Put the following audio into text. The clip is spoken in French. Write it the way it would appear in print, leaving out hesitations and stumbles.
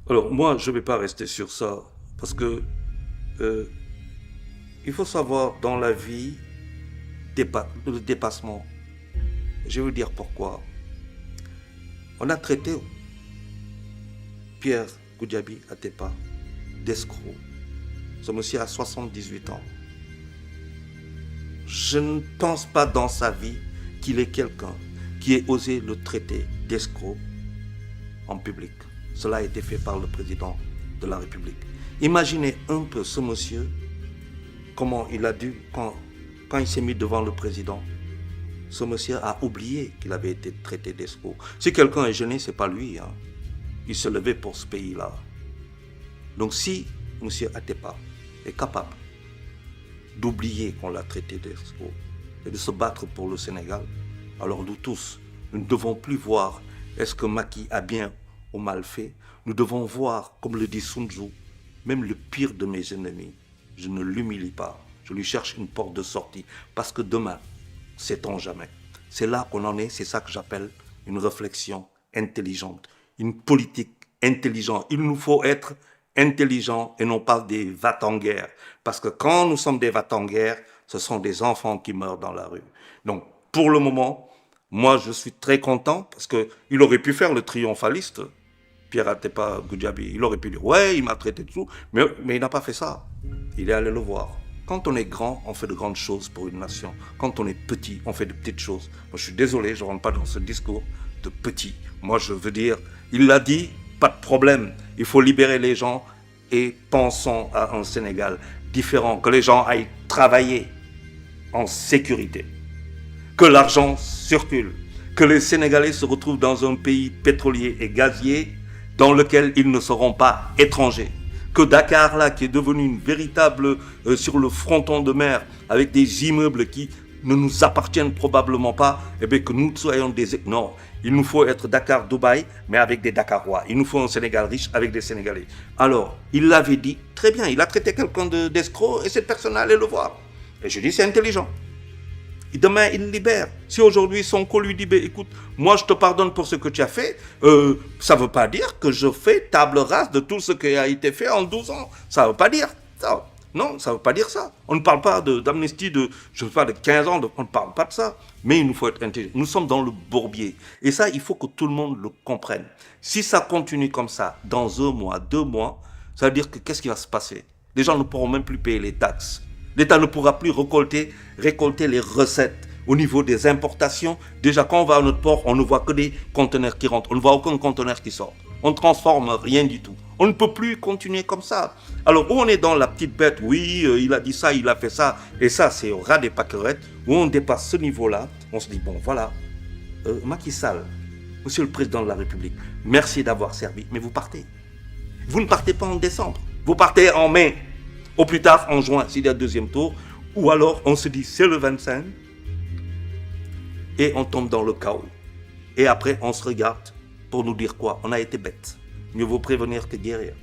Alors, moi, je ne vais pas rester sur ça, parce que euh, il faut savoir dans la vie le dépassement. Je vais vous dire pourquoi. On a traité Pierre Goudiaby Atepa d'escroc. Ce monsieur a 78 ans. Je ne pense pas dans sa vie qu'il est quelqu'un qui ait osé le traiter d'escroc en public. Cela a été fait par le président de la République. Imaginez un peu ce monsieur, comment il a dû, quand il s'est mis devant le président, ce monsieur a oublié qu'il avait été traité d'escroc. Si quelqu'un est gêné, ce n'est pas lui. Hein. Il se levait pour ce pays-là. Donc si M. Atepa est capable d'oublier qu'on l'a traité d'escroc et de se battre pour le Sénégal, alors nous tous, nous ne devons plus voir est-ce que Macky a bien ou mal fait. Nous devons voir, comme le dit Sun Tzu, même le pire de mes ennemis, je ne l'humilie pas. Je lui cherche une porte de sortie. Parce que demain, sait-on jamais. C'est là qu'on en est, c'est ça que j'appelle une réflexion intelligente, une politique intelligente. Il nous faut être intelligents et non pas des va-t-en-guerre. Parce que quand nous sommes des va-t-en-guerre, ce sont des enfants qui meurent dans la rue. Donc, pour le moment, moi, je suis très content parce qu'il aurait pu faire le triomphaliste, Pierre Atepa Goudiaby. Il aurait pu dire, ouais, il m'a traité de tout, mais il n'a pas fait ça. Il est allé le voir. Quand on est grand, on fait de grandes choses pour une nation. Quand on est petit, on fait de petites choses. Moi, je suis désolé, je ne rentre pas dans ce discours de petit. Moi, je veux dire, il l'a dit, pas de problème. Il faut libérer les gens et pensons à un Sénégal différent. Que les gens aillent travailler en sécurité. Que l'argent circule. Que les Sénégalais se retrouvent dans un pays pétrolier et gazier dans lequel ils ne seront pas étrangers. Que Dakar, là, qui est devenu une véritable, sur le fronton de mer, avec des immeubles qui ne nous appartiennent probablement pas, eh bien que nous soyons des... Non, il nous faut être Dakar-Dubaï, mais avec des Dakarois. Il nous faut un Sénégal riche avec des Sénégalais. Alors, il l'avait dit, très bien, il a traité quelqu'un d'escroc et cette personne allait le voir. Et je dis, c'est intelligent. Et demain, il libère. Si aujourd'hui, Sonko lui dit, écoute, moi, je te pardonne pour ce que tu as fait, ça ne veut pas dire que je fais table rase de tout ce qui a été fait en 12 ans. Ça ne veut pas dire ça. Non, ça ne veut pas dire ça. On ne parle pas d'amnistie je ne sais pas, de 15 ans, on ne parle pas de ça. Mais il nous faut être intelligent. Nous sommes dans le bourbier. Et ça, il faut que tout le monde le comprenne. Si ça continue comme ça, dans 1 mois, 2 mois, ça veut dire que qu'est-ce qui va se passer? Les gens ne pourront même plus payer les taxes. L'État ne pourra plus récolter les recettes au niveau des importations. Déjà, quand on va à notre port, on ne voit que des conteneurs qui rentrent. On ne voit aucun conteneur qui sort. On ne transforme rien du tout. On ne peut plus continuer comme ça. Alors, où on est dans la petite bête, oui, il a dit ça, il a fait ça, et ça, c'est au ras des pâquerettes, où on dépasse ce niveau-là, on se dit, bon, voilà, Macky Sall, Monsieur le Président de la République, merci d'avoir servi, mais vous partez. Vous ne partez pas en décembre, vous partez en mai. Au plus tard, en juin, s'il y a deuxième tour, ou alors on se dit c'est le 25 et on tombe dans le chaos. Et après, on se regarde pour nous dire quoi? On a été bêtes. Mieux vaut prévenir que guérir.